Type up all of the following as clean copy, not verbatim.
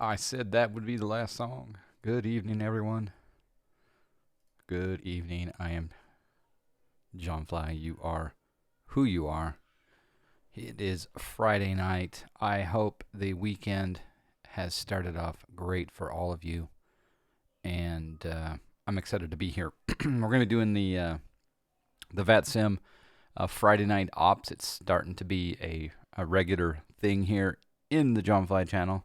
I said that would be the last song. Good evening, everyone. Good evening. I am John Fly. You are who you are. It is Friday night. I hope the weekend has started off great for all of you. And I'm excited to be here. We're going to be doing the VATSIM Friday night ops. It's starting to be a regular thing here in the John Fly channel.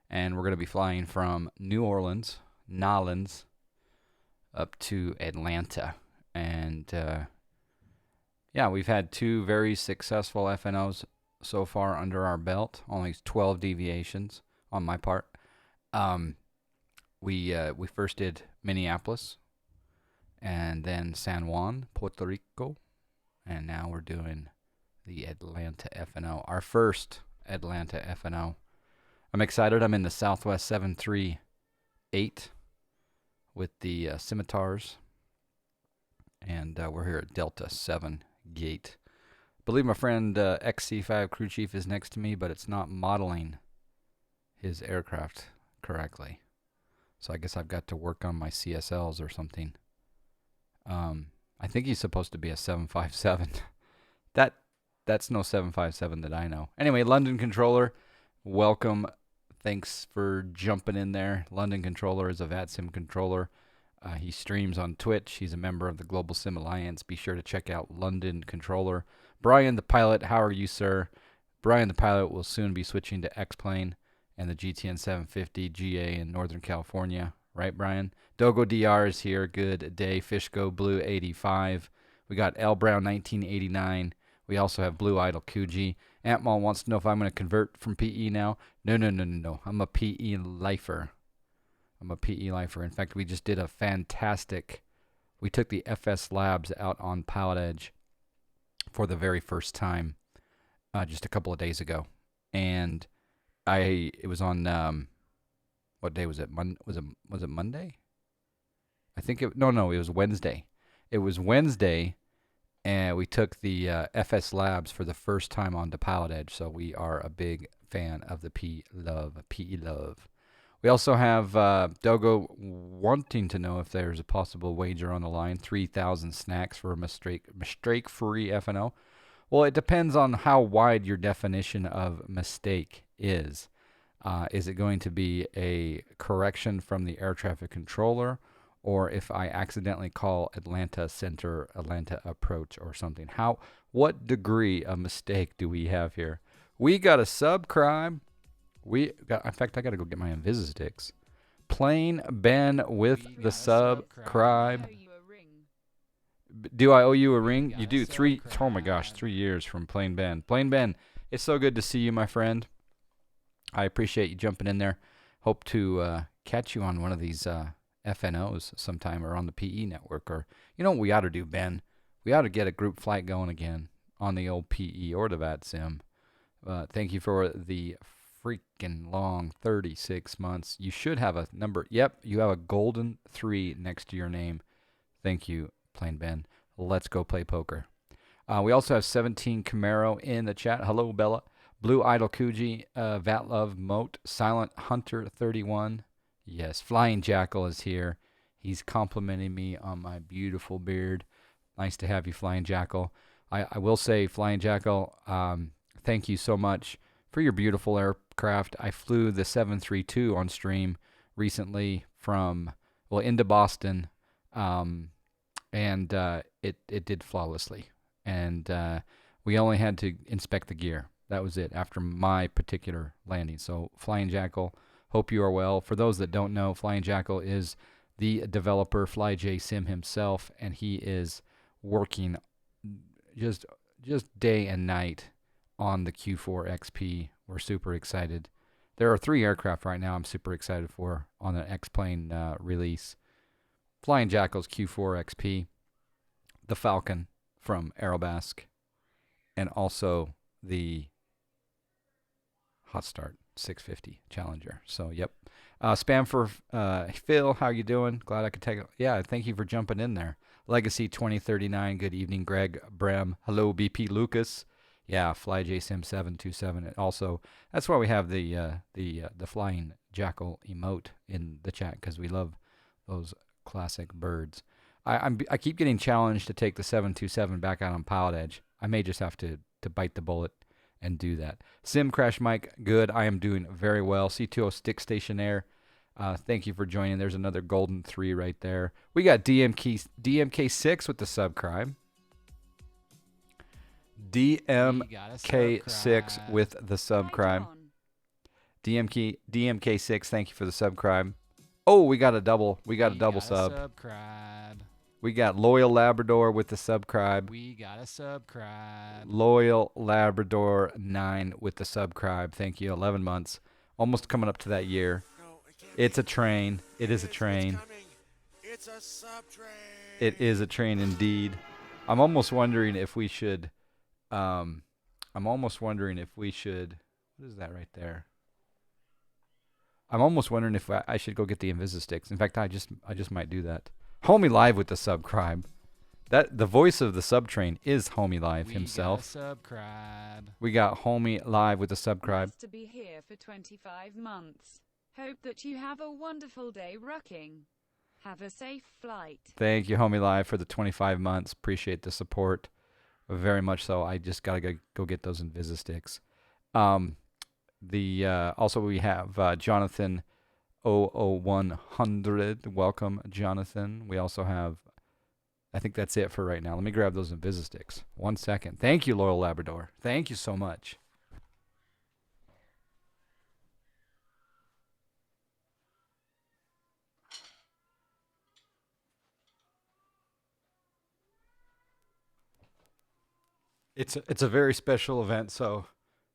And we're going to be flying from New Orleans, Nolens, up to Atlanta. And yeah, we've had two very successful FNOs so far under our belt. Only 12 deviations on my part. We first did Minneapolis, and then San Juan, Puerto Rico, and now we're doing the Atlanta FNO, our first Atlanta FNO. I'm excited. I'm in the Southwest 738 with the Scimitars, and we're here at Delta 7 Gate. I believe my friend XC5 crew chief is next to me, but it's not modeling his aircraft correctly. So I guess I've got to work on my CSLs or something. I think he's supposed to be a 757. That's no 757 that I know. Anyway, London Controller, welcome. Thanks for jumping in there. London Controller is a VATSIM controller. He streams on Twitch. He's a member of the Global Sim Alliance. Be sure to check out London Controller. Brian the Pilot, how are you, sir? Brian the Pilot will soon be switching to X-Plane and the GTN 750 GA in Northern California. Right, Brian? Dogo DR is here. Good day. Fishgo Blue 85. We got L Brown 1989. We also have Blue Idol Kuji. Antmall wants to know if I'm going to convert from PE now. No. I'm a PE lifer. In fact, we just did a fantastic... We took the FS Labs out on Pilot Edge for the very first time just a couple of days ago. And it was on... what day was it? Was it Monday? I think it... No, it was Wednesday. It was Wednesday... And we took the FS Labs for the first time onto Pilot Edge, so we are a big fan of the PE Love. We also have Dogo wanting to know if there's a possible wager on the line, 3,000 snacks for a mistake-free FNO. Well, it depends on how wide your definition of mistake is. Is it going to be a correction from the air traffic controller, or if I accidentally call Atlanta Center, Atlanta Approach, or something? What degree of mistake do we have here? We got a subscribe. In fact, I got to go get my Invisisticks. Plain Ben with the subscribe. Do I owe you a ring? You do. Oh my gosh, 3 years from Plain Ben. Plain Ben, it's so good to see you, my friend. I appreciate you jumping in there. Hope to catch you on one of these FNOs sometime, or on the PE network. Or, you know what we ought to do, Ben? We ought to get a group flight going again on the old PE or the VATSIM. Thank you for the freaking long 36 months. You should have a number. Yep, you have a golden 3 next to your name. Thank you, Plain Ben. Let's go play poker. We also have 17 Camaro in the chat. Hello, Bella. Blue Idol Kuji, Vatlove Moat, Silent Hunter 31. Yes, Flying Jackal is here. He's complimenting me on my beautiful beard. Nice to have you, Flying Jackal. I will say, Flying Jackal, thank you so much for your beautiful aircraft. I flew the 732 on stream recently into Boston, and it did flawlessly. And we only had to inspect the gear. That was it after my particular landing. So, Flying Jackal, hope you are well. For those that don't know, Flying Jackal is the developer, FlyJSim himself, and he is working just day and night on the Q4 XP. We're super excited. There are 3 aircraft right now I'm super excited for on the X-Plane release. Flying Jackal's Q4 XP, the Falcon from Aerobask, and also the Hot Start 650 Challenger. So, yep. Spam for Phil, how you doing? Glad I could take it. Yeah, thank you for jumping in there. Legacy 2039, good evening, Greg Brem. Hello, BP Lucas. Yeah, FlyJSim 727. Also, that's why we have the flying jackal emote in the chat, because we love those classic birds. I keep getting challenged to take the 727 back out on Pilot Edge. I may just have to bite the bullet and do that. Sim Crash Mike, good. I am doing very well. C2O Stick Stationaire, thank you for joining. There's another golden 3 right there. We got DMK6 with the subscribe. DMK6 with the subscribe. DMK6, thank you for the subscribe. Oh, we got a double. We got a double sub. We got Loyal Labrador with the subscribe. We got a subscribe. Loyal Labrador 9 with the subscribe. Thank you. 11 months. Almost coming up to that year. It's a train. It is a train. It's a sub-train. It is a train indeed. I'm almost wondering if we should... what is that right there? I'm almost wondering if I should go get the Invisisticks. In fact, I just might do that. Homie Live with the subscribe. That the voice of the subtrain is Homie Live himself. We got Homie Live with the subscribe. Nice to be here for 25 months. Hope that you have a wonderful day rucking. Have a safe flight. Thank you, Homie Live, for the 25 months. Appreciate the support. Very much so. I just gotta go get those Invisisticks. Also we have Jonathan 00100. Welcome, Jonathan. We also have, I think that's it for right now. Let me grab those Invisisticks. 1 second. Thank you, Loyal Labrador. Thank you so much. It's a very special event, so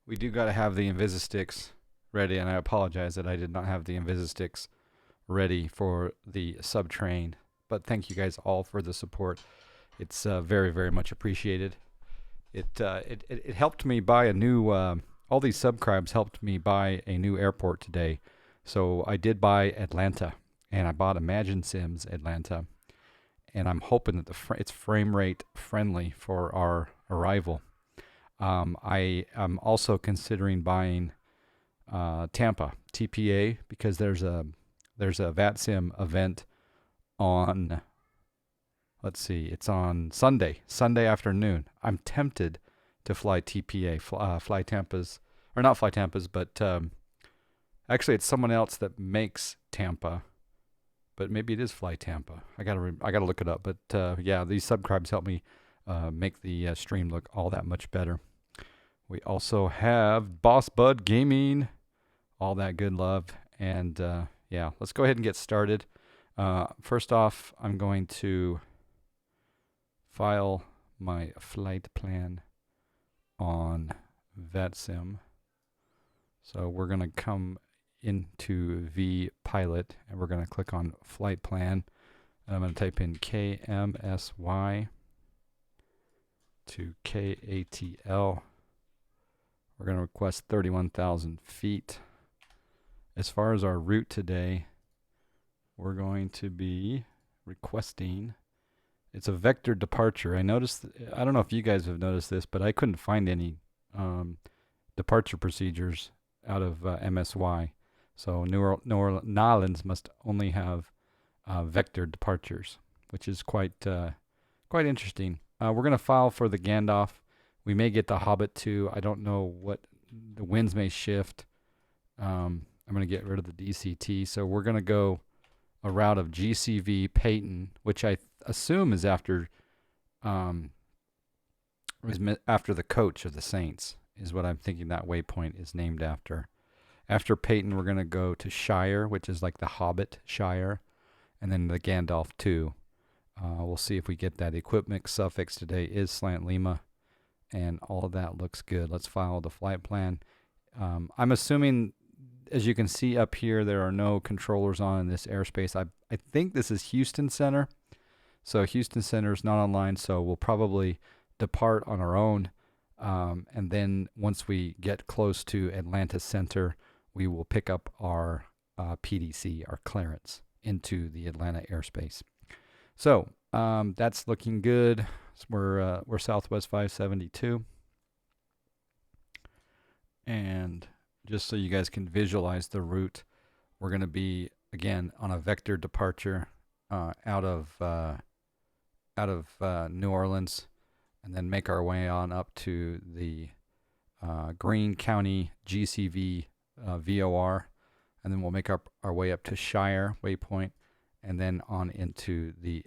we do got to have the Invisisticks ready, and I apologize that I did not have the Invisisticks ready for the subtrain. But thank you guys all for the support. It's very, very much appreciated. It helped me buy a new. All these subscribes helped me buy a new airport today. So I did buy Atlanta, and I bought Imagine Sims Atlanta, and I'm hoping that it's frame rate friendly for our arrival. I am also considering buying Tampa TPA, because there's a VATSIM event on, let's see, it's on Sunday afternoon. I'm tempted to fly TPA, fly Tampa's, or not fly Tampa's, but actually it's someone else that makes Tampa, but maybe it is Fly Tampa. I gotta look it up. But yeah, these subscribes help me make the stream look all that much better. We also have Boss Bud Gaming, all that good love, and yeah, let's go ahead and get started. First off, I'm going to file my flight plan on VATSIM. So we're going to come into vPilot, and we're going to click on flight plan, and I'm going to type in KMSY to KATL. We're going to request 31,000 feet. As far as our route today, we're going to be requesting, it's a vector departure. I noticed, I don't know if you guys have noticed this, but I couldn't find any departure procedures out of MSY. So New Orleans must only have vector departures, which is quite interesting. We're going to file for the Gandalf. We may get the Hobbit too. I don't know what, the winds may shift. I'm going to get rid of the DCT. So we're going to go a route of GCV Peyton, which I assume is after the coach of the Saints, is what I'm thinking that waypoint is named after. After Peyton, we're going to go to Shire, which is like the Hobbit Shire, and then the Gandalf 2. We'll see if we get that. Equipment suffix today is Slant Lima, and all of that looks good. Let's file the flight plan. I'm assuming, as you can see up here, there are no controllers on in this airspace. I think this is Houston Center. So Houston Center is not online, so we'll probably depart on our own. And then once we get close to Atlanta Center, we will pick up our PDC, our clearance, into the Atlanta airspace. So that's looking good. We're Southwest 572. And just so you guys can visualize the route, we're going to be again on a vector departure out of New Orleans, and then make our way on up to the Greene County GCV VOR, and then we'll make our way up to Shire Waypoint, and then on into the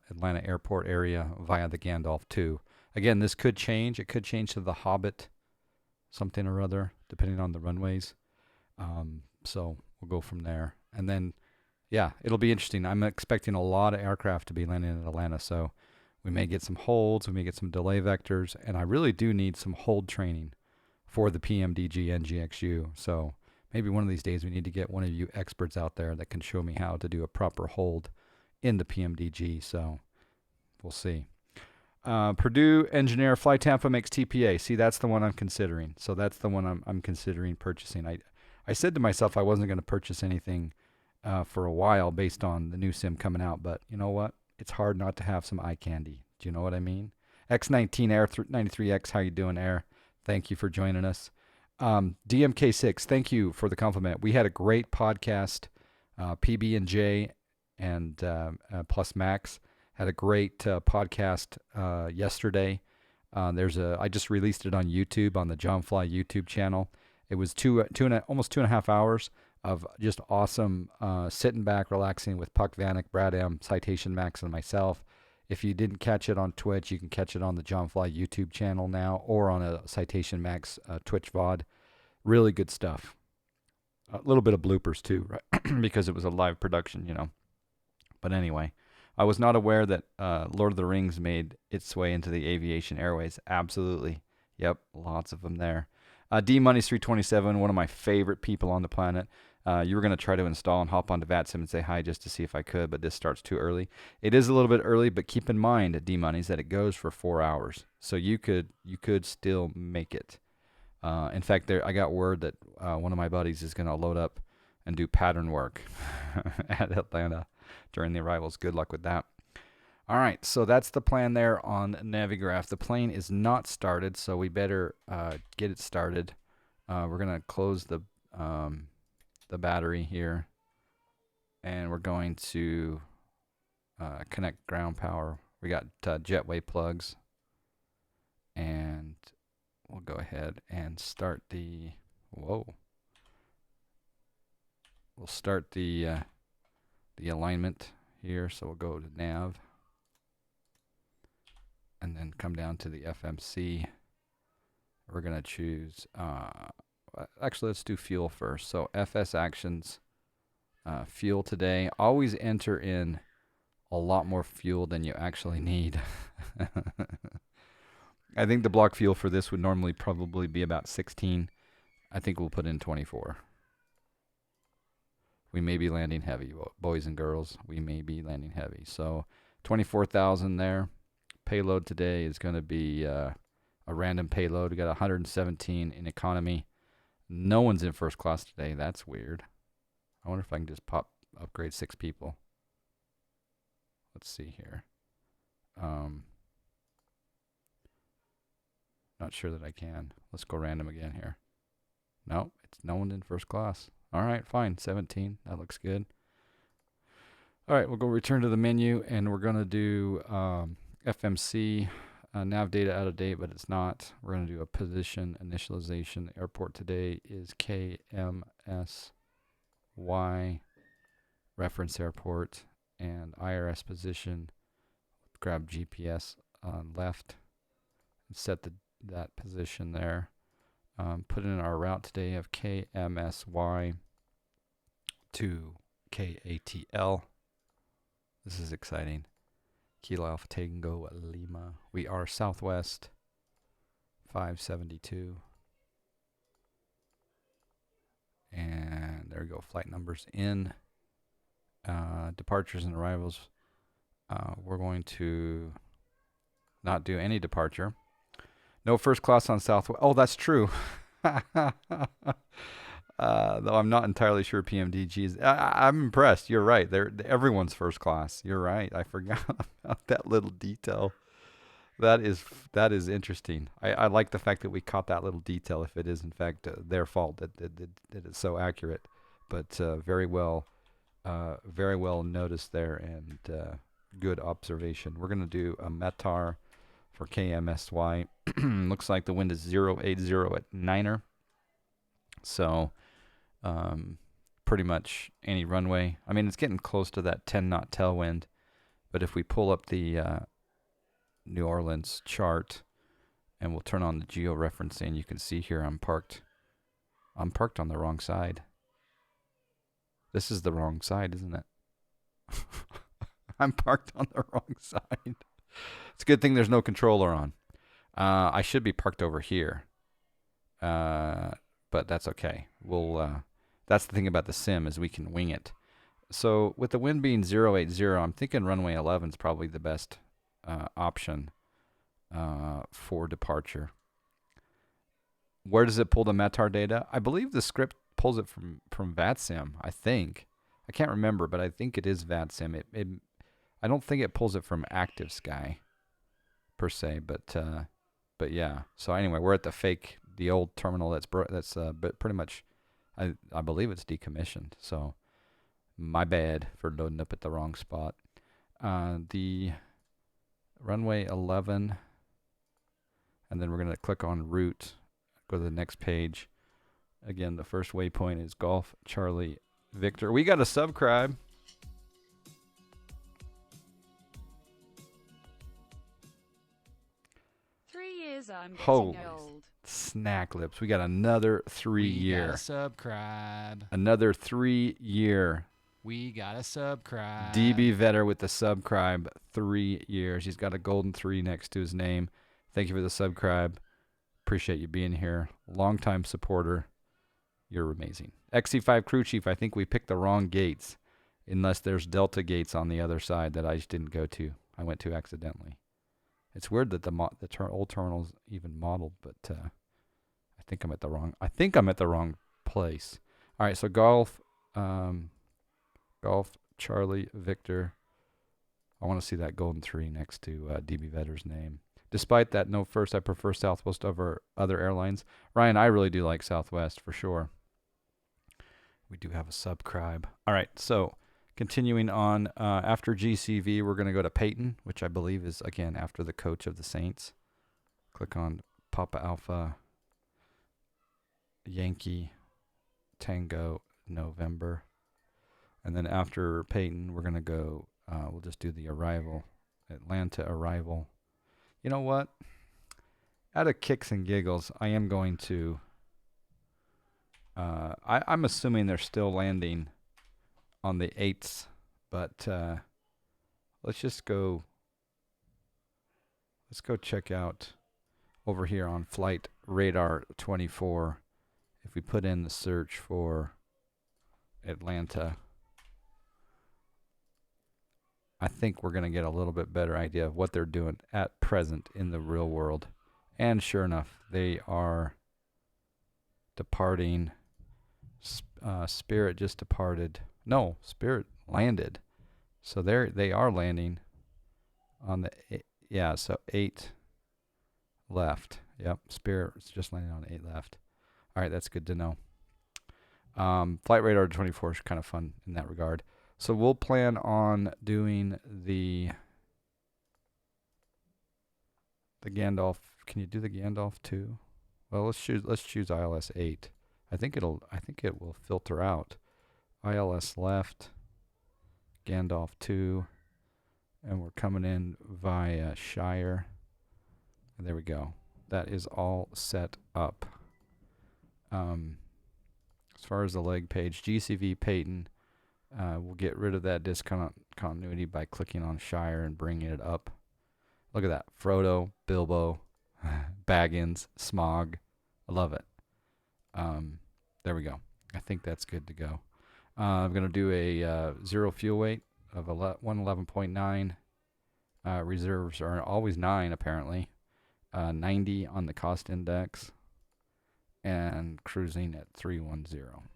Atlanta airport area via the Gandalf 2. Again, this could change. It could change to the Hobbit something or other, depending on the runways. So we'll go from there. And then, yeah, it'll be interesting. I'm expecting a lot of aircraft to be landing in Atlanta, so we may get some holds, we may get some delay vectors, and I really do need some hold training for the PMDG NGXu. So maybe one of these days we need to get one of you experts out there that can show me how to do a proper hold in the PMDG. So we'll see. Purdue engineer, Fly Tampa makes TPA. See, that's the one I'm considering. So that's the one I'm considering purchasing. I said to myself I wasn't going to purchase anything for a while based on the new sim coming out, but you know what? It's hard not to have some eye candy. Do you know what I mean? X19 Air 93X, how you doing, Air? Thank you for joining us. DMK6, thank you for the compliment. We had a great podcast. PB&J and plus Max had a great podcast yesterday. I just released it on YouTube, on the John Fly YouTube channel. It was almost 2.5 hours of just awesome sitting back, relaxing with Puck Vanek, Brad M, Citation Max, and myself. If you didn't catch it on Twitch, you can catch it on the John Fly YouTube channel now, or on a Citation Max Twitch VOD. Really good stuff. A little bit of bloopers too, right? Because it was a live production, you know. But anyway, I was not aware that Lord of the Rings made its way into the aviation airways. Absolutely. Yep, lots of them there. D-Money's 327, one of my favorite people on the planet. You were going to try to install and hop onto VATSIM and say hi just to see if I could, but this starts too early. It is a little bit early, but keep in mind, D-Money's, that it goes for 4 hours. So you could still make it. In fact, I got word that one of my buddies is going to load up and do pattern work at Atlanta during the arrivals. Good luck with that. All right, so that's the plan there on Navigraph. The plane is not started, so we better get it started. We're going to close the battery here, and we're going to connect ground power. We got jetway plugs, and we'll go ahead and start the we'll start the alignment here. So we'll go to nav and then come down to the FMC. We're going to choose actually, let's do fuel first. So FS actions, fuel today. Always enter in a lot more fuel than you actually need. I think the block fuel for this would normally probably be about 16. I think we'll put in 24. We may be landing heavy, boys and girls. We may be landing heavy. So 24,000 there. Payload today is going to be a random payload. We got 117 in economy. No one's in first class today. That's weird. I wonder if I can just upgrade 6 people. Let's see here. Not sure that I can. Let's go random again here. No, it's no one in first class. All right, fine. 17. That looks good. All right, we'll go return to the menu, and we're going to do FMC. Nav data out of date, but it's not. We're going to do a position initialization. The airport today is KMSY, reference airport, and IRS position. Grab GPS on left and set that position there. Put in our route today of KMSY to KATL. This is exciting. Kilo Alpha Tango Lima. We are Southwest 572. And there we go. Flight numbers in. Departures and arrivals. We're going to not do any departure. No first class on Southwest. Oh, that's true. Though I'm not entirely sure PMDG is. I'm impressed. You're right. Everyone's first class. You're right. I forgot about that little detail. That is interesting. I like the fact that we caught that little detail. If it is in fact their fault that it's so accurate, but very well noticed there, and good observation. We're gonna do a METAR for KMSY. Looks like the wind is 080 at Niner. So pretty much any runway. I mean, it's getting close to that 10 knot tailwind, but if we pull up the New Orleans chart and we'll turn on the georeferencing, you can see here I'm parked on the wrong side. This is the wrong side, isn't it? I'm parked on the wrong side. It's a good thing there's no controller on. I should be parked over here. But that's okay. That's the thing about the sim, is we can wing it. So with the wind being 080, I'm thinking runway 11 is probably the best option for departure. Where does it pull the METAR data? I believe the script pulls it from VATSIM, I think. I can't remember, but I think it is VATSIM. I don't think it pulls it from Active Sky per se, but yeah. So anyway, we're at the old terminal that's but pretty much, I believe it's decommissioned. So my bad for loading up at the wrong spot. The runway 11, and then we're going to click on route, go to the next page. Again, the first waypoint is Golf Charlie Victor. We got a subscribe. I'm getting Holy old. snack lips. We got another 3-year. Gotta subscribe. Another 3-year. We gotta subscribe. DB Vetter with the subscribe, 3 years. He's got a golden 3 next to his name. Thank you for the subscribe. Appreciate you being here. Longtime supporter. You're amazing. XC5 crew chief, I think we picked the wrong gates. Unless there's Delta gates on the other side that I just didn't go to. I went to accidentally. It's weird that the old terminal's even modeled, but I think I'm at the wrong place. All right, so Golf Charlie Victor. I want to see that golden 3 next to DB Vetter's name. Despite that, no first, I prefer Southwest over other airlines. Ryan, I really do like Southwest for sure. We do have a subscribe. All right, so continuing on, after GCV, we're going to go to Peyton, which I believe is, again, after the coach of the Saints. Click on Papa Alpha, Yankee, Tango, November. And then after Peyton, we're going to go, we'll just do the arrival, Atlanta arrival. You know what? Out of kicks and giggles, I am going to, I'm assuming they're still landing on the 8th, but let's go check out over here on Flight Radar 24. If we put in the search for Atlanta, I think we're going to get a little bit better idea of what they're doing at present in the real world. And sure enough, they are departing. Spirit just departed. No, Spirit landed. So they are landing on the, so 8 left. Yep, Spirit's just landing on 8 left. All right, that's good to know. Flight Radar 24 is kind of fun in that regard. So we'll plan on doing the Gandalf. Can you do the Gandalf too? Well, let's choose ILS 8. I think it will filter out ILS left, Gandalf 2, and we're coming in via Shire. And there we go. That is all set up. As far as the leg page, GCV Peyton. We'll get rid of that discontinuity by clicking on Shire and bringing it up. Look at that. Frodo, Bilbo, Baggins, Smog. I love it. There we go. I think that's good to go. I'm going to do a 0 fuel weight of 111.9. Reserves are always 9, apparently. 90 on the cost index. And cruising at 310.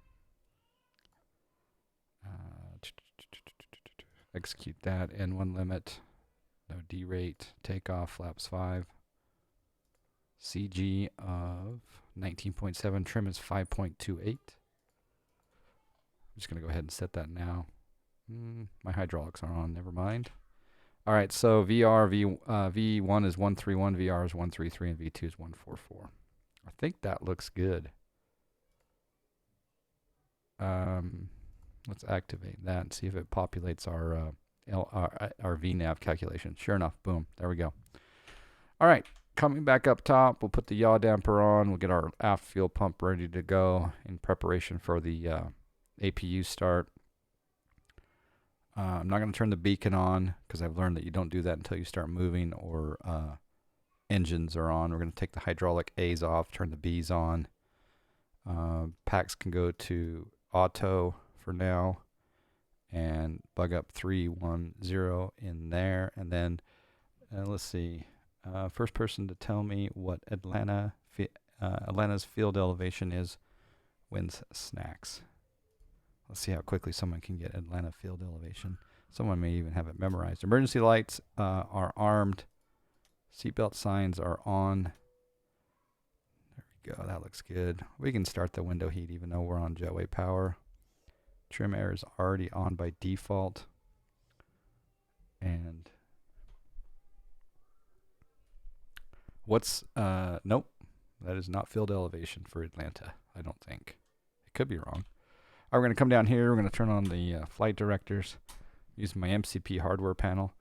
Execute that. N1 limit. No D rate, takeoff, flaps 5. CG of 19.7, trim is 5.28. I'm just going to go ahead and set that now. My hydraulics aren't on, never mind. All right, so V1 is 131, VR is 133, and V2 is 144. I think that looks good. Let's activate that and see if it populates our VNAV calculation. Sure enough, boom, there we go. All right, coming back up top, we'll put the yaw damper on. We'll get our aft fuel pump ready to go in preparation for the APU start. I'm not going to turn the beacon on because I've learned that you don't do that until you start moving or engines are on. We're going to take the hydraulic A's off, turn the B's on. Packs can go to auto for now and bug up 310 in there. And then let's see. First person to tell me what Atlanta's field elevation is wins snacks. Let's see how quickly someone can get Atlanta field elevation. Someone may even have it memorized. Emergency lights are armed. Seatbelt signs are on. There we go. That looks good. We can start the window heat even though we're on jetway power. Trim air is already on by default. And what's, nope. That is not field elevation for Atlanta, I don't think. It could be wrong. All right, we're going to come down here. We're going to turn on the flight directors using my MCP hardware panel.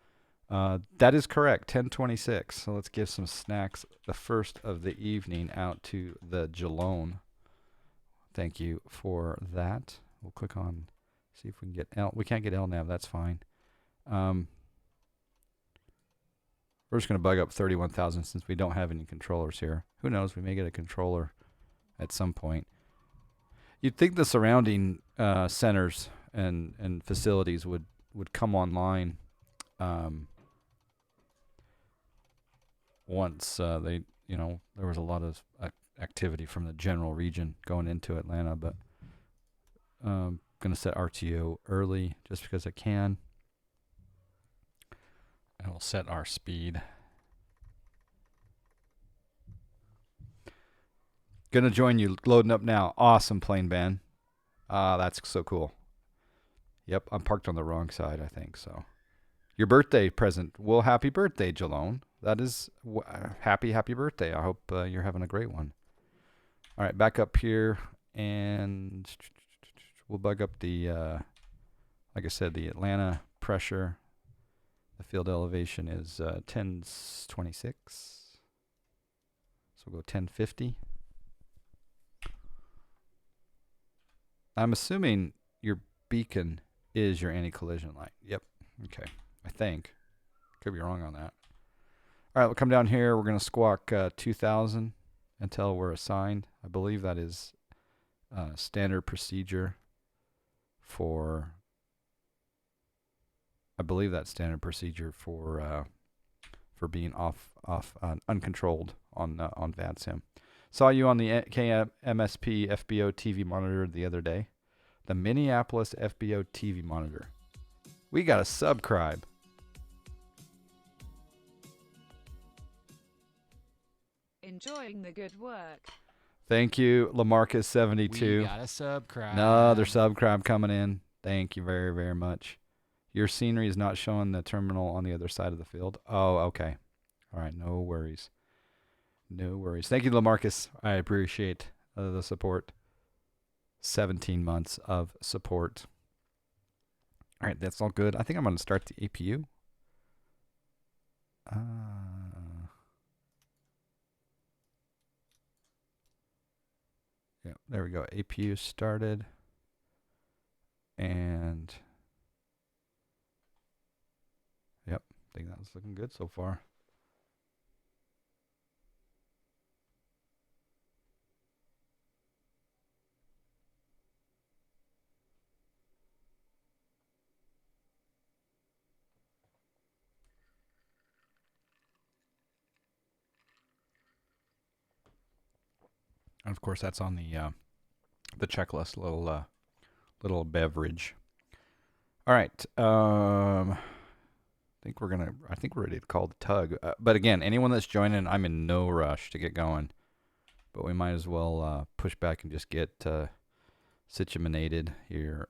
That is correct, 1026. So let's give some snacks the first of the evening out to the Jalone. Thank you for that. We'll click on, see if we can get L. We can't get LNAV, that's fine. We're just going to bug up 31,000 since we don't have any controllers here. Who knows, we may get a controller at some point. You'd think the surrounding centers and facilities would come online once there was a lot of activity from the general region going into Atlanta, but I'm going to set RTO early just because I can. And we'll set our speed. Gonna join you, loading up now. Awesome plane ban. That's so cool. Yep, I'm parked on the wrong side, I think, so. Your birthday present. Well, happy birthday, Jalone. That is happy birthday. I hope you're having a great one. All right, back up here, and we'll bug up the, like I said, the Atlanta pressure. The field elevation is 1026. So we'll go 1050. I'm assuming your beacon is your anti-collision light. Yep. Okay. I think. Could be wrong on that. All right, we'll come down here. We're going to squawk 2000 until we're assigned. I believe that is standard procedure for... I believe that's standard procedure for being uncontrolled on VATSIM. Saw you on the KMSY FBO TV monitor the other day. The Minneapolis FBO TV monitor. We got a subscribe. Enjoying the good work. Thank you, Lamarcus72. We got a subscribe. Another subscribe coming in. Thank you very, very much. Your scenery is not showing the terminal on the other side of the field. Oh, okay. All right, no worries. No worries. Thank you, Lamarcus. I appreciate the support. 17 months of support. All right, that's all good. I think I'm going to start the APU. Yeah, there we go. APU started. And yep, I think that's looking good so far. And of course, that's on the checklist, little beverage. All right. I I think we're ready to call the tug. But again, anyone that's joining, I'm in no rush to get going. But we might as well push back and just get situated here.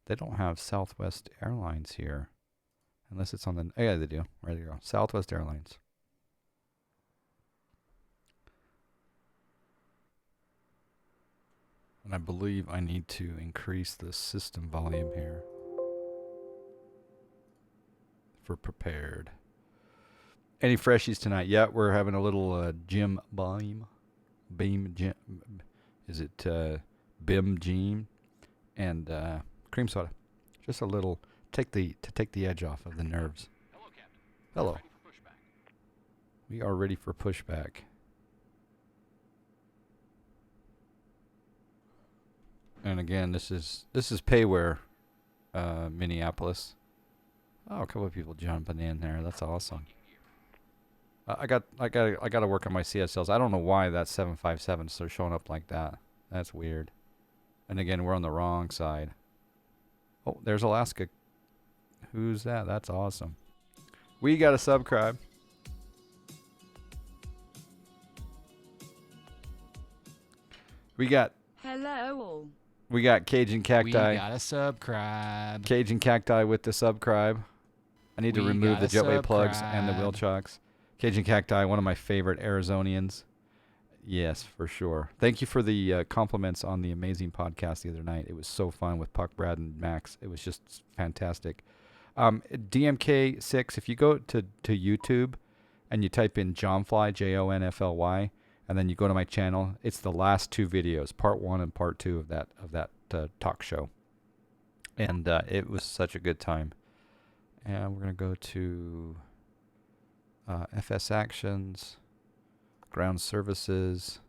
They don't have Southwest Airlines here. Unless it's on the... Oh, yeah, they do. Right there you go. Southwest Airlines. And I believe I need to increase the system volume here for prepared. Any freshies tonight? Yeah, we're having a little gym beam. Gym. Is it BIM gym? And cream soda. Just a little to take the edge off of the nerves. Hello, Captain. Hello. Ready for pushback. We are ready for pushback. And again, this is payware, Minneapolis. Oh, a couple of people jumping in there. That's awesome. I got to work on my CSLs. I don't know why that 757s are showing up like that. That's weird. And again, we're on the wrong side. Oh, there's Alaska. Who's that? That's awesome. We got a subscribe. We got Hello all. We got Cajun Cacti. We got a subscribe. Cajun Cacti with the subscribe. I need to We remove got the a jetway plugs and the wheel subscribe. chocks. Cajun Cacti, one of my favorite Arizonians. Yes, for sure. Thank you for the compliments on the amazing podcast the other night. It was so fun with Puck, Brad, and Max. It was just fantastic. DMK6, if you go to YouTube and you type in Jonfly, Jonfly, and then you go to my channel, it's the last two videos, part 1 and part 2 of that talk show. And it was such a good time. And we're going to go to FS Actions, Ground Services.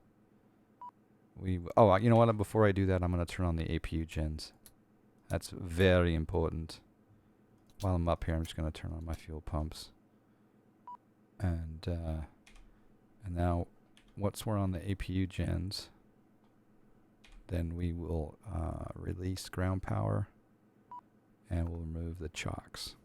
You know what? Before I do that, I'm going to turn on the APU gens. That's very important. While I'm up here, I'm just going to turn on my fuel pumps. And now, once we're on the APU gens, then we will release ground power, and we'll remove the chocks.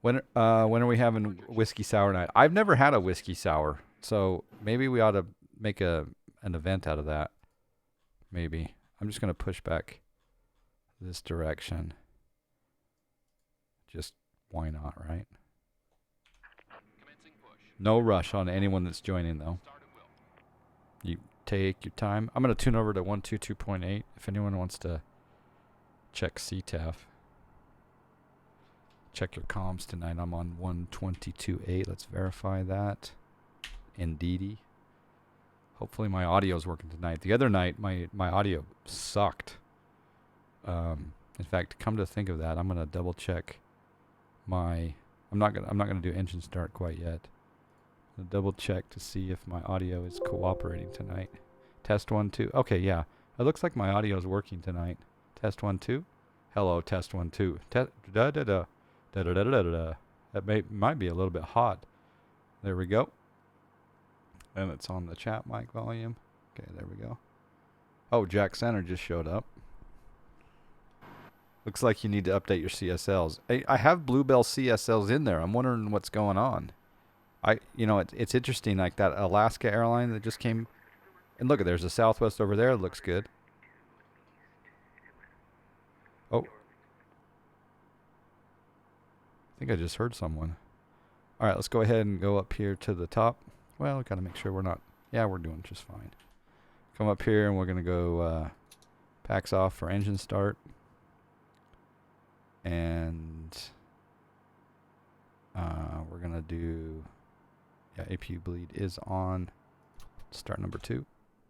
When are we having whiskey sour night? I've never had a whiskey sour, so maybe we ought to make an event out of that. Maybe. I'm just going to push back this direction. Just why not, right? Commencing push. No rush on anyone that's joining, though. Start at will. You take your time. I'm going to tune over to 122.8 if anyone wants to check CTAF. Check your comms tonight. I'm on 122.8. Let's verify that. Indeedy. Hopefully my audio is working tonight. The other night, my audio sucked. In fact, come to think of that, I'm going to double check my... I'm not gonna do engine start quite yet. I'll double check to see if my audio is cooperating tonight. Test 1 2. Okay, yeah. It looks like my audio is working tonight. Test 1 2. Hello, test 1 2. Da da da da da da da da da. That might be a little bit hot. There we go. And it's on the chat mic volume. Okay, there we go. Oh, Jack Center just showed up. Looks like you need to update your CSLs. I have Bluebell CSLs in there. I'm wondering what's going on. It's interesting, like that Alaska airline that just came. And look, there's a Southwest over there. It looks good. Oh. I think I just heard someone. All right, let's go ahead and go up here to the top. Well, we got to make sure we're not. Yeah, we're doing just fine. Come up here and we're going to go packs off for engine start. And we're going to do, APU bleed is on. Start number 2.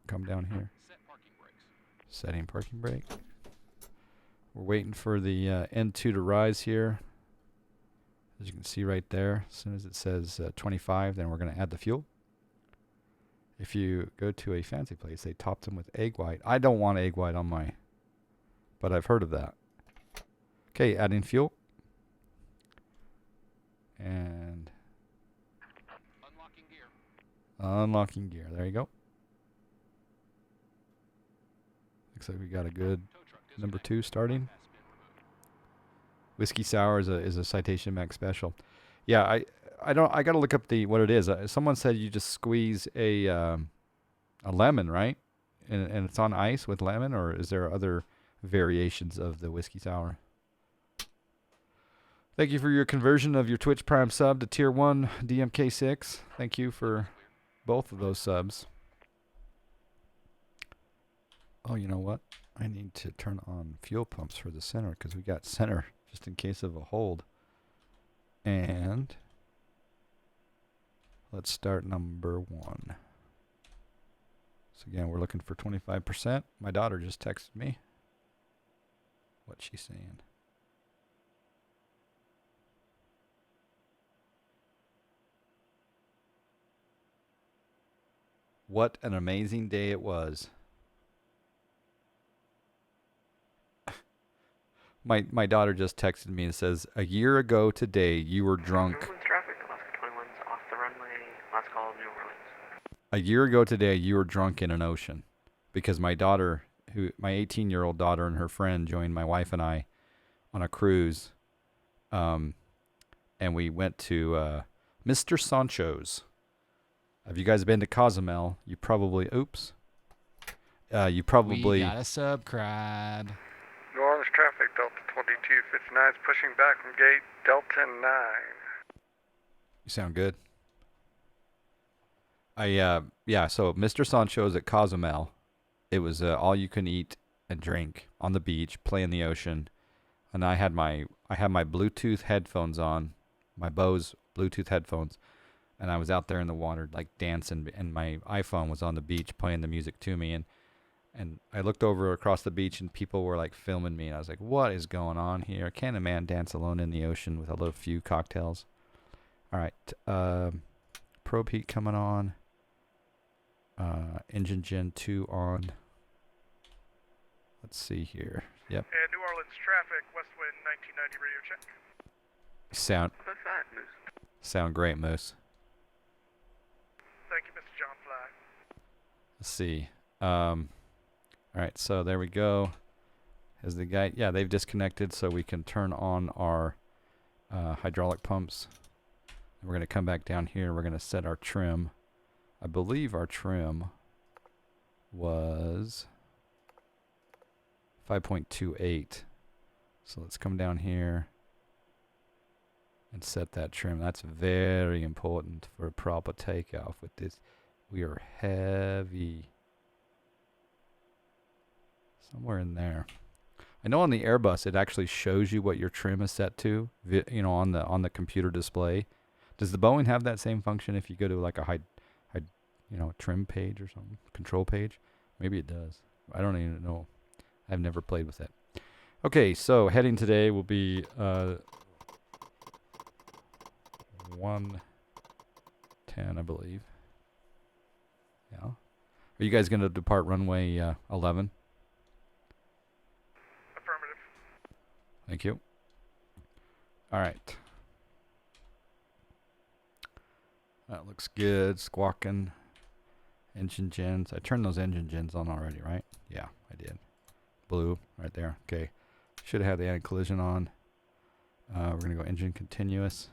Come down here. Set parking brakes. Setting parking brake. We're waiting for the N2 to rise here. As you can see right there, as soon as it says 25, then we're going to add the fuel. If you go to a fancy place, they top them with egg white. I don't want egg white on my, but I've heard of that. Okay, adding fuel. And Unlocking gear. unlocking gear. There you go. Looks like we got a good Tow truck number 2 starting. Whiskey Sour is a Citation Max special. Yeah, I got to look up what it is. Someone said you just squeeze a lemon, right? And it's on ice with lemon, or is there other variations of the Whiskey Sour? Thank you for your conversion of your Twitch Prime sub to Tier 1 DMK6. Thank you for both of those subs. Oh, you know what? I need to turn on fuel pumps for the center because we got center just in case of a hold. And let's start number 1. So again, we're looking for 25%. My daughter just texted me. What's she saying? What an amazing day it was. My daughter just texted me and says, a year ago today, you were drunk. Traffic, Alaska 21's off the runway, last call of New Orleans. A year ago today, you were drunk in an ocean. Because my daughter, my 18-year-old daughter and her friend joined my wife and I on a cruise. And we went to Mr. Sancho's. Have you guys been to Cozumel? You probably, you probably. We gotta subscribe. New Orleans traffic, Delta 2259 is pushing back from gate Delta 9. You sound good. So Mr. Sancho's at Cozumel. It was all you can eat and drink on the beach, play in the ocean. And I had my Bluetooth headphones on, my Bose Bluetooth headphones, and I was out there in the water like dancing, and my iPhone was on the beach playing the music to me, and I looked over across the beach and people were like filming me, and I was like, what is going on here? Can a man dance alone in the ocean with a little few cocktails? All right, probe heat coming on, engine gen 2 on. Let's see here. Yep. And New Orleans traffic, Westwind 1990 radio check. What's that, Moose? Sound great, Moose. Thank you, Mr. John Fly. Let's see. All right, so there we go. Has the guy? Yeah, they've disconnected, so we can turn on our hydraulic pumps. And we're going to come back down here. We're going to set our trim. I believe our trim was 5.28. So let's come down here and set that trim. That's very important for a proper takeoff with this. We are heavy. Somewhere in there. I know on the Airbus it actually shows you what your trim is set to, on the computer display. Does the Boeing have that same function if you go to like a trim page or something, control page? Maybe it does. I don't even know. I've never played with it. Okay, so heading today will be 110, I believe. Yeah. Are you guys going to depart runway 11? Affirmative. Thank you. All right. That looks good. Squawking. Engine gens. I turned those engine gens on already, right? Yeah, I did. Blue right there. Okay. Should have had the anti-collision on. We're going to go engine continuous.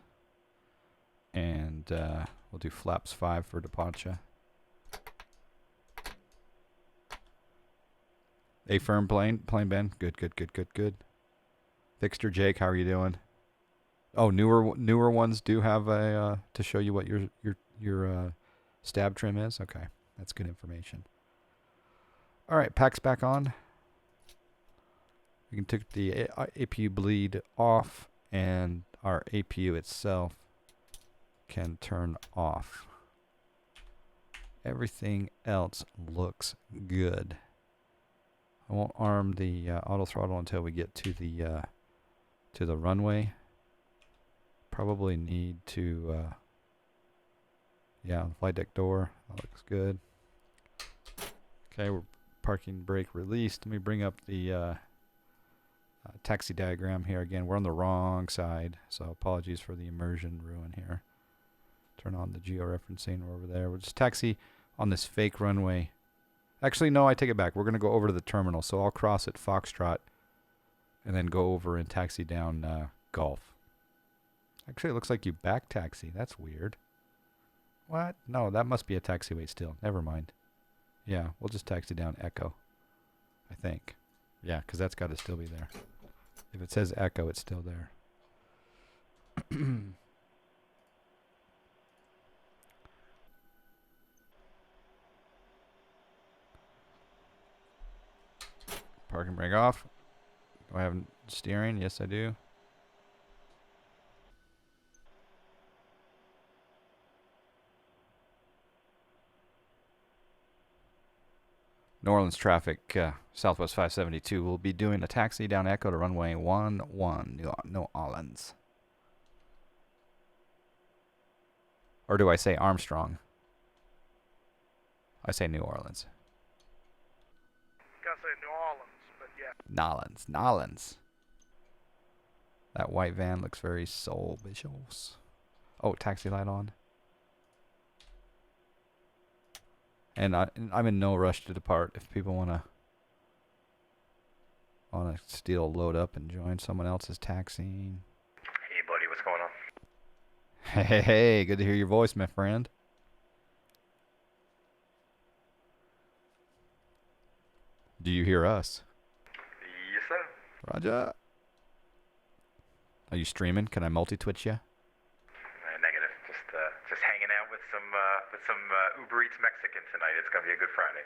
And we'll do flaps 5 for departure. A-firm plane Ben. Good. Fixture Jake, how are you doing? Oh, newer ones do have a to show you what your stab trim is. Okay, that's good information. All right, packs back on. We can take the APU bleed off, and our APU itself can turn off. Everything else looks good. I won't arm the auto throttle until we get to the runway. Probably need to, flight deck door. That looks good. Okay, we're parking brake released. Let me bring up the taxi diagram here again. We're on the wrong side, so apologies for the immersion ruin here. Turn on the georeferencing. We're over there. We'll just taxi on this fake runway Actually, no, I take it back. We're going to go over to the terminal, so I'll cross at Foxtrot and then go over and taxi down Gulf. Actually, it looks like you back taxi. That's weird. What? No, that must be a taxiway still. Never mind. Yeah, we'll just taxi down Echo, I think. Yeah, because that's got to still be there. If it says Echo, it's still there. Parking brake off. Do I have steering? Yes, I do. New Orleans traffic, Southwest 572. We'll be doing a taxi down Echo to runway 11, New Orleans. Or do I say Armstrong? I say New Orleans. Gotta say New Orleans, but yeah. Nolans. That white van looks very soul-vicious. Oh, taxi light on. And I'm in no rush to depart. If people wanna steal, load up, and join someone else's taxiing. Hey, buddy, what's going on? Hey, good to hear your voice, my friend. Do you hear us? Yes, sir. Roger. Are you streaming? Can I multi-twitch you? Negative. Just hanging out with some Uber Eats Mexican tonight. It's gonna be a good Friday.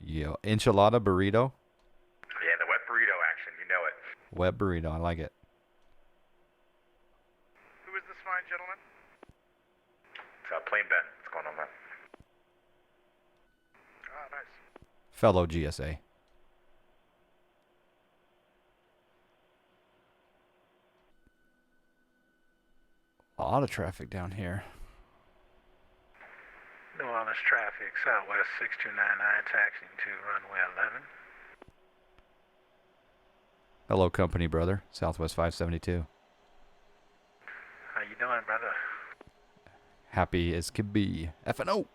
Yo, enchilada burrito. Yeah, the wet burrito action. You know it. Wet burrito. I like it. Who is this fine gentleman? It's Plain Ben. What's going on, man? Ah, nice. Fellow GSA. A lot of traffic down here. New Orleans traffic, Southwest 6299, taxiing to runway 11. Hello, company brother. Southwest 572. How you doing, brother? Happy as could be. FNO.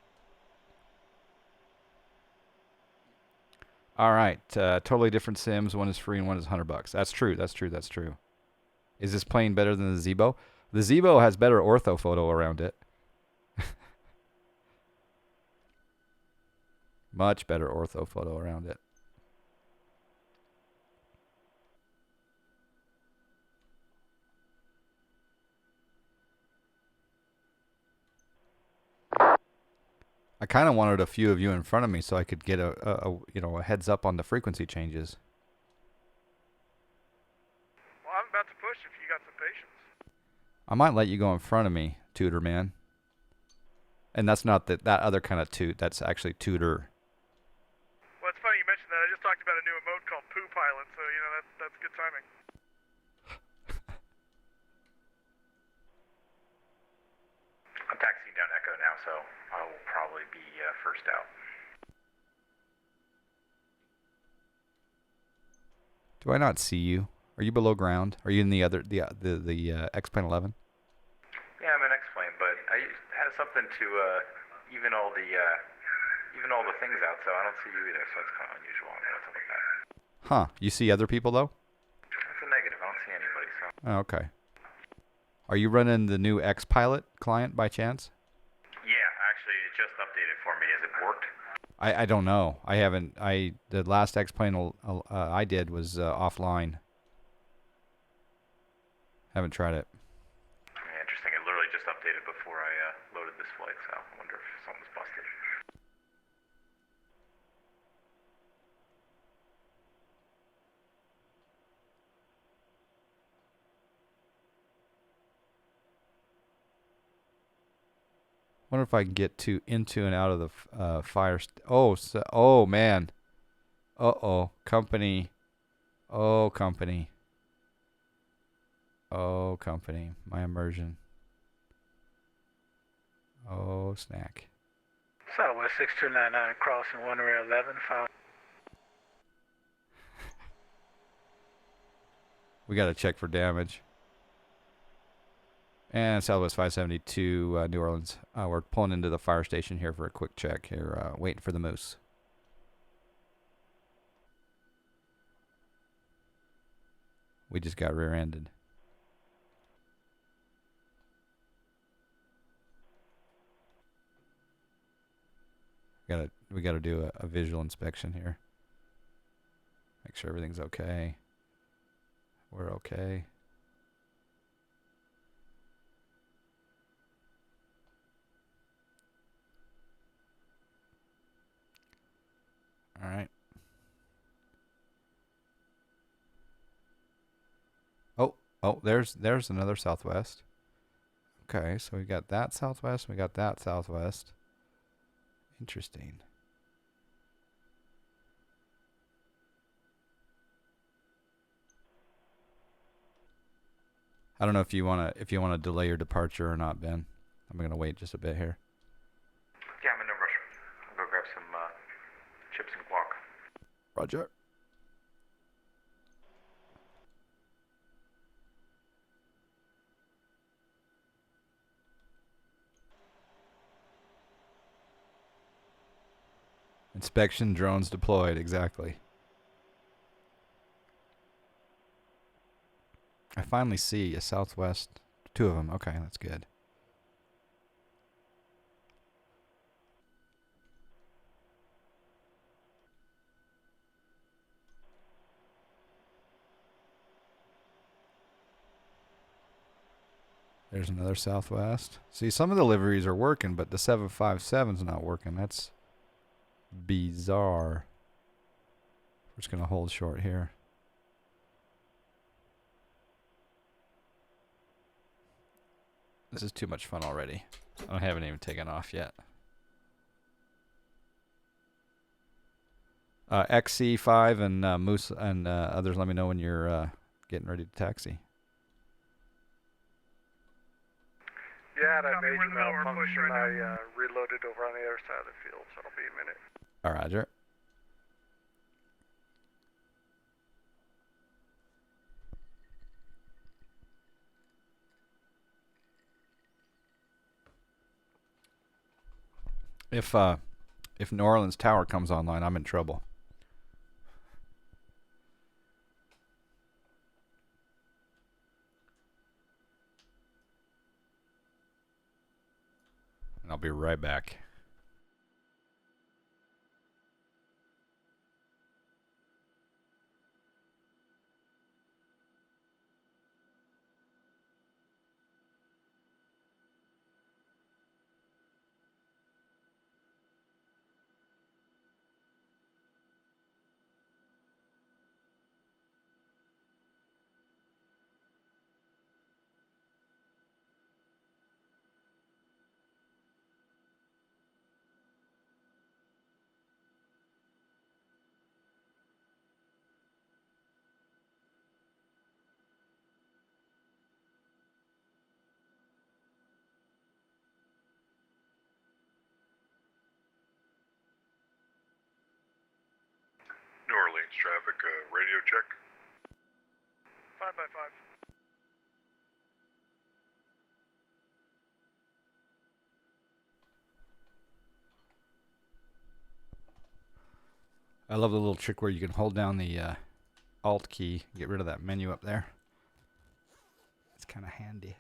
All right. Totally different sims. One is free and one is $100. That's true. That's true. Is this plane better than the Zebo? The Zebo has better ortho photo around it. Much better ortho photo around it. I kind of wanted a few of you in front of me so I could get a heads up on the frequency changes. Well, I'm about to push if you got some patience. I might let you go in front of me, Tutor Man. And that's not that other kind of toot. That's actually Tutor. Well, it's funny you mentioned that. I just talked about a new emote called Poo Pilot, so, you know, that's good timing. I'm taxiing down Echo now, so I will probably be first out. Do I not see you? Are you below ground? Are you in the other the X-Plane 11? Yeah, I'm an X-plane, but I have something to even all the things out, so I don't see you either. So it's kind of unusual. I don't know what's up with that. Huh? You see other people though? It's a negative. I don't see anybody. So. Oh, okay. Are you running the new X-Pilot client by chance? Yeah, actually, it just updated for me. Has it worked? I don't know. I haven't. The last X-Plane I did was offline. Haven't tried it. Yeah, interesting. It literally just updated before I loaded this flight, so I wonder if something's busted. Wonder if I can get into and out of the fire. Oh man. Company. Oh company. Oh company. My immersion. Oh snack. Southwest 6299, crossing one rail 11, found. We got to check for damage. And Southwest 572, New Orleans. We're pulling into the fire station here for a quick check here, waiting for the moose. We just got rear-ended. We gotta do a visual inspection here. Make sure everything's okay. We're okay. All right. Oh, there's another southwest. Okay, so we got that southwest, we got that southwest. Interesting. I don't know if you wanna delay your departure or not, Ben. I'm gonna wait just a bit here. Yeah, I'm in no rush. I'll go grab some chips and guac. Roger. Inspection drones deployed, exactly. I finally see a southwest, 2 of them. Okay, that's good. There's another southwest. See, some of the liveries are working, but the 757's not working. That's bizarre. We're just going to hold short here. This is too much fun already. I haven't even taken off yet. XC5 and Moose and others, let me know when you're getting ready to taxi. Yeah, I made a malfunction. I reloaded over on the other side of the field, so it'll be a minute. All right, Roger. If New Orleans Tower comes online, I'm in trouble. And I'll be right back. New Orleans traffic, radio check. 5x5. I love the little trick where you can hold down the Alt key, get rid of that menu up there. It's kind of handy.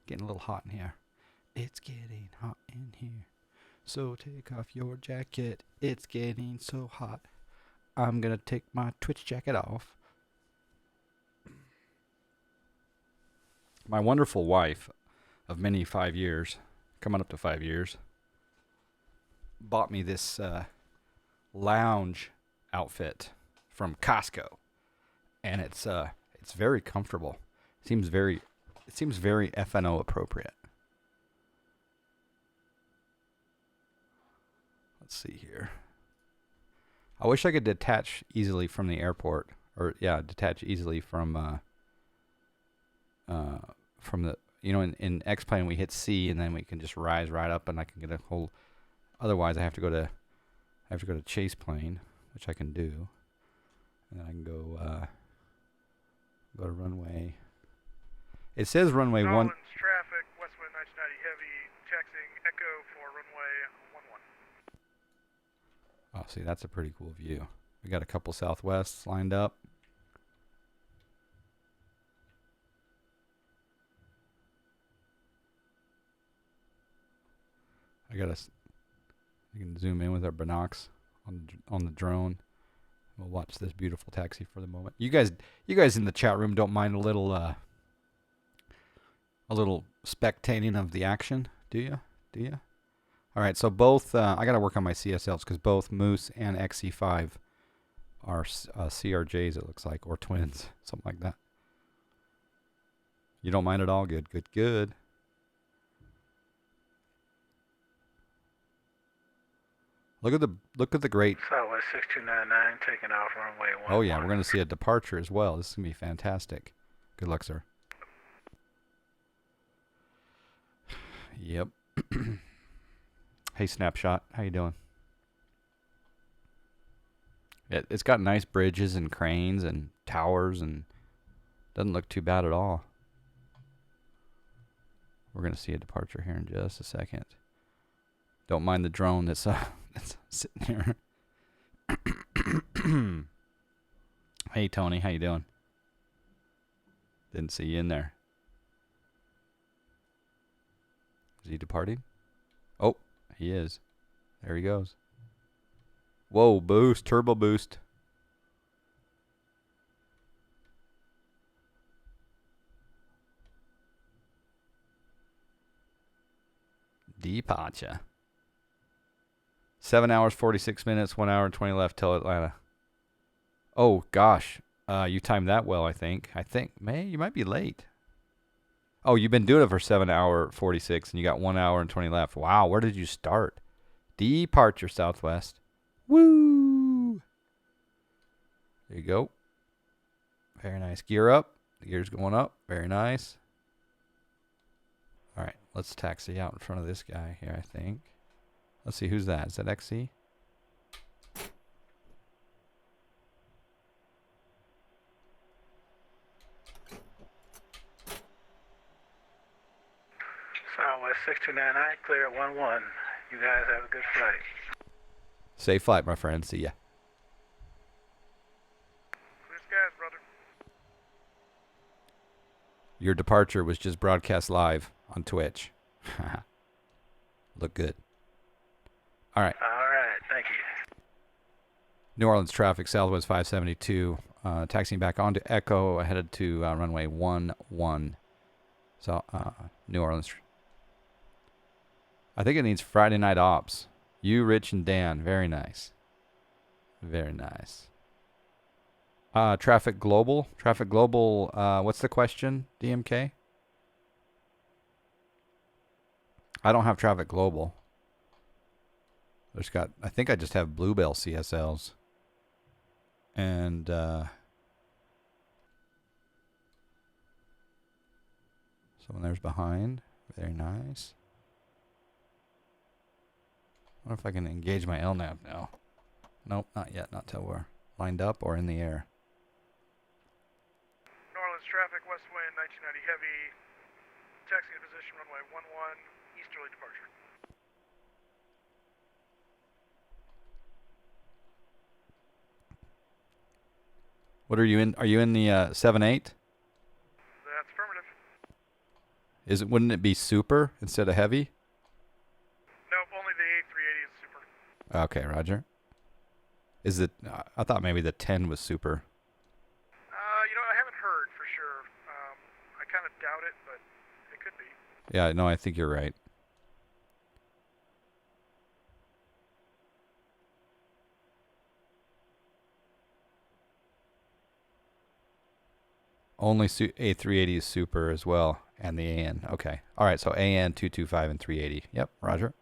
Getting a little hot in here. It's getting hot in here. So take off your jacket. It's getting so hot. I'm going to take my Twitch jacket off. My wonderful wife of many 5 years, coming up to 5 years, bought me this lounge outfit from Costco, and it's very comfortable. It seems very FNO appropriate. Let's see here. I wish I could detach easily from the airport, or detach easily from the, in X-Plane we hit C and then we can just rise right up and I can get a whole. Otherwise I have to go to chase plane, which I can do, and then I can go to runway. It says runway 1. Collins traffic, Westwind 1990 heavy, taxiing Echo for runway 11. Oh, see, that's a pretty cool view. We got a couple Southwests lined up. We can zoom in with our binocs on the drone. We'll watch this beautiful taxi for the moment. You guys in the chat room don't mind a little spectating of the action, do you? All right, so both I got to work on my CSLs because both Moose and XC5 are CRJs, it looks like, or twins, something like that. You don't mind at all? Good. Look at the great. Southwest 6299 taking off runway 11. Oh yeah, we're gonna see a departure as well. This is gonna be fantastic. Good luck, sir. Yep. Hey, Snapshot, how you doing? It's got nice bridges and cranes and towers and doesn't look too bad at all. We're gonna see a departure here in just a second. Don't mind the drone that's sitting here. Hey Tony, how you doing? Didn't see you in there. Is he departing? Oh, he is. There he goes. Whoa, boost, turbo boost. Departure. 7 hours, 46 minutes, 1 hour and 20 left till Atlanta. Oh, gosh. You timed that well, I think. You might be late. Oh, you've been doing it for 7 hour 46 and you got 1 hour and 20 left. Wow, where did you start? Departure Southwest. Woo! There you go. Very nice. Gear up. The gear's going up. Very nice. All right, let's taxi out in front of this guy here, I think. Let's see, who's that? Is that XC? Southwest 6299, clear at 11. You guys have a good flight. Safe flight, my friend. See ya. Clear skies, brother. Your departure was just broadcast live on Twitch. Look good. All right. All right, thank you. New Orleans traffic, Southwest 572. Taxiing back onto Echo, headed to runway 11. So, New Orleans. I think it needs Friday night ops. You, Rich, and Dan. Very nice. Very nice. Traffic Global. Traffic Global, what's the question, DMK? I don't have Traffic Global. I think I just have Bluebell CSLs. And, someone there's behind. Very nice. I wonder if I can engage my LNAV now. Nope, not yet. Not till we're lined up or in the air. New Orleans traffic, west wind, 1990 heavy. Taxi in position, runway 11, easterly departure. What are you in? Are you in the 7-8? That's affirmative. Wouldn't it be super instead of heavy? Nope, only the A380 is super. Okay, Roger. Is it? I thought maybe the 10 was super. I haven't heard for sure. I kind of doubt it, but it could be. Yeah, no, I think you're right. Only A380 is super as well, and the AN. Okay. All right, so AN 225 and 380. Yep, Roger.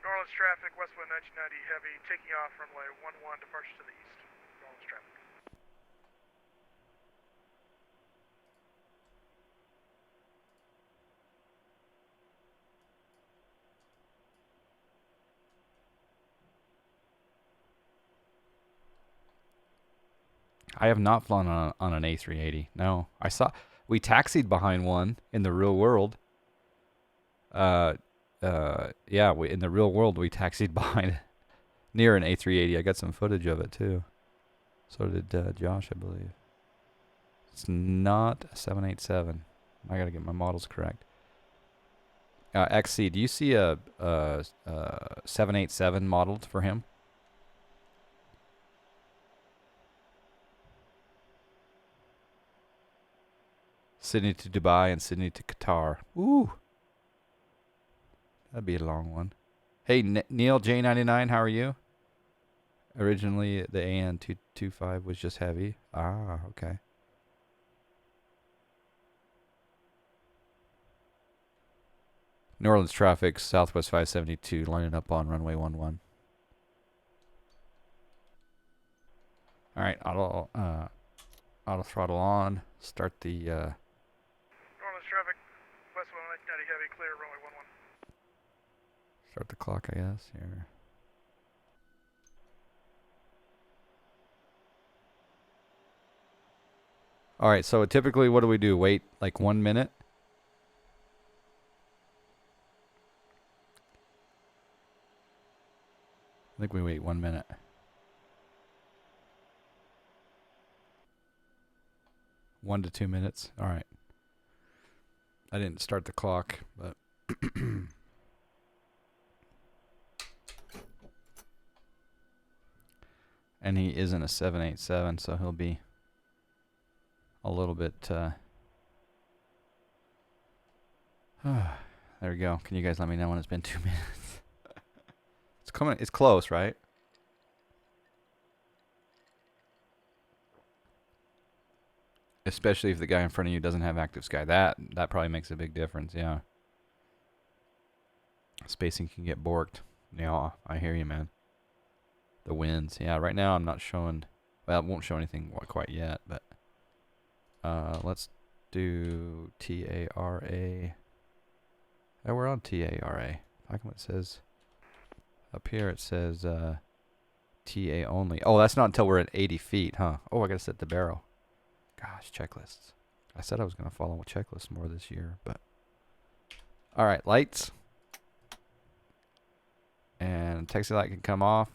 New Orleans traffic, westwind 1990 heavy, taking off runway 11, departure to the east. New Orleans traffic. I have not flown on an A380. No, I saw We taxied behind one in the real world. Yeah, in the real world, we taxied behind near an A380. I got some footage of it, too. So did Josh, I believe. It's not a 787. I got to get my models correct. XC, do you see a 787 modeled for him? Sydney to Dubai and Sydney to Qatar. Ooh. That'd be a long one. Hey, Neil J99, how are you? Originally, the AN225 was just heavy. Ah, okay. New Orleans traffic, Southwest 572, lining up on runway 11. All right, auto throttle on. Start the. New Orleans traffic, westbound 1990 heavy, clear, runway 11. Start the clock, I guess. Here. All right, so typically, what do we do? Wait like 1 minute. I think we wait 1 minute. One to 2 minutes. All right. I didn't start the clock, but. And he isn't a 787, so he'll be a little bit. There we go. Can you guys let me know when it's been 2 minutes? It's coming. It's close, right? Especially if the guy in front of you doesn't have active sky. That probably makes a big difference. Yeah. Spacing can get borked. Yeah, I hear you, man. The winds. Yeah, right now I'm not showing. Well, it won't show anything quite yet, but let's do TARA. Oh, we're on TARA. How come it says up here? It says TA only. Oh, that's not until we're at 80 feet, huh? Oh, I gotta set the barrel. Gosh, checklists. I said I was gonna follow checklists more this year, but all right, lights. And taxi light can come off.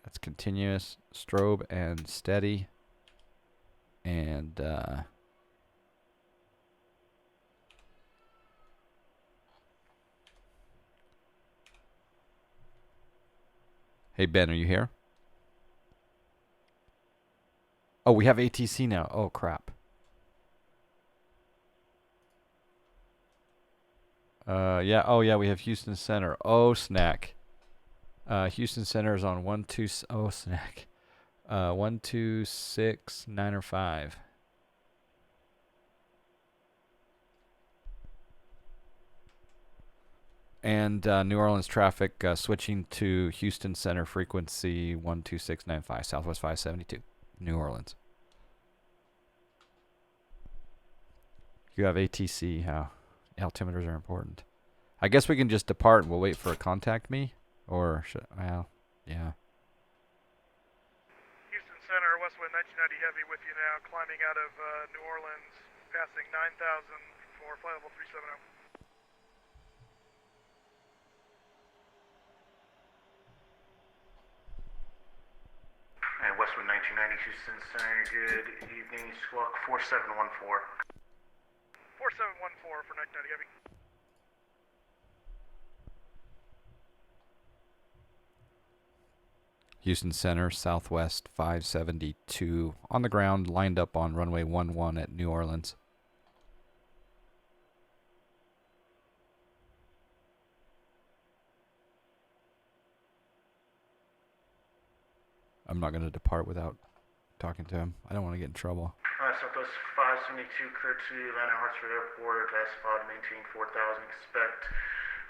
That's continuous. Strobe and steady. And hey, Ben, are you here? Oh, we have ATC now. Oh, crap. Yeah. Oh, yeah, we have Houston Center. Oh, snack. Houston Center is on 126. Oh, snack. 126905. And New Orleans traffic switching to Houston Center frequency 12695, Southwest 572, New Orleans. You have ATC. How altimeters are important. I guess we can just depart and we'll wait for a contact me. Or should, well, yeah. Houston Center, westwind 1990 heavy with you now, climbing out of New Orleans, passing 9,000 for flight level 370. And westwind 1990 Houston Center, good evening, squawk 4714. 4714 for 1990 heavy. Houston Center, Southwest 572, on the ground, lined up on runway 11 at New Orleans. I'm not going to depart without talking to him. I don't want to get in trouble. Southwest 572, clear to Atlanta Hartsfield Airport, S5, maintain 4,000, expect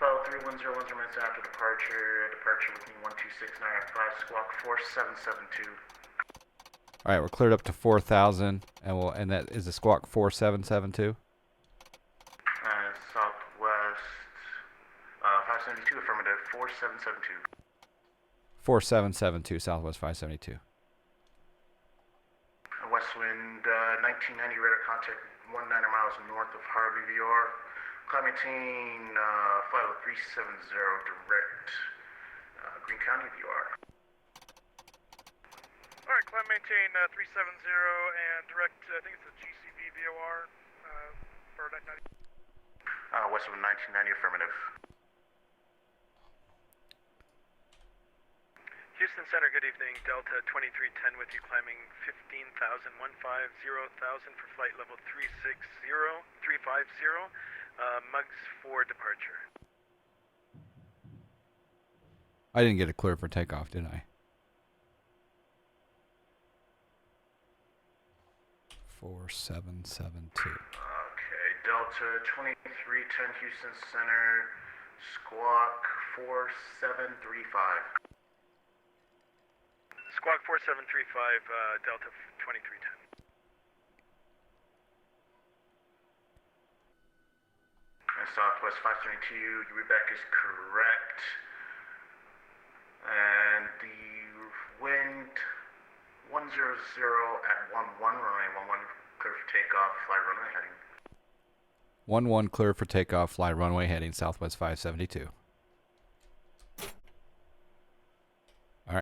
follow 3101 minutes after departure, looking 12695, squawk 4772. All right, we're cleared up to 4,000, and that is a squawk 4772. Southwest 572, affirmative, 4772. 4772, Southwest 572. West west wind, 1990 radar contact 19 miles north of Harvey VR. Climb maintain, flight level 370 direct, Green County VR. Alright, climb maintain 370 and direct, I think it's the GCV VOR for 1990. West of 1990, affirmative. Houston Center, good evening. Delta 2310 with you, climbing 15,000, 150,000 for flight level 350, mugs for departure. I didn't get it clear for takeoff, did I? 4772. Okay, Delta 2310 Houston Center, squawk 4735. Squawk 4735, Delta 2310. And Southwest 572, your readback is correct. And the wind 100 at 11, runway 11, clear for takeoff, fly runway heading. 11 clear for takeoff, fly runway heading Southwest 572.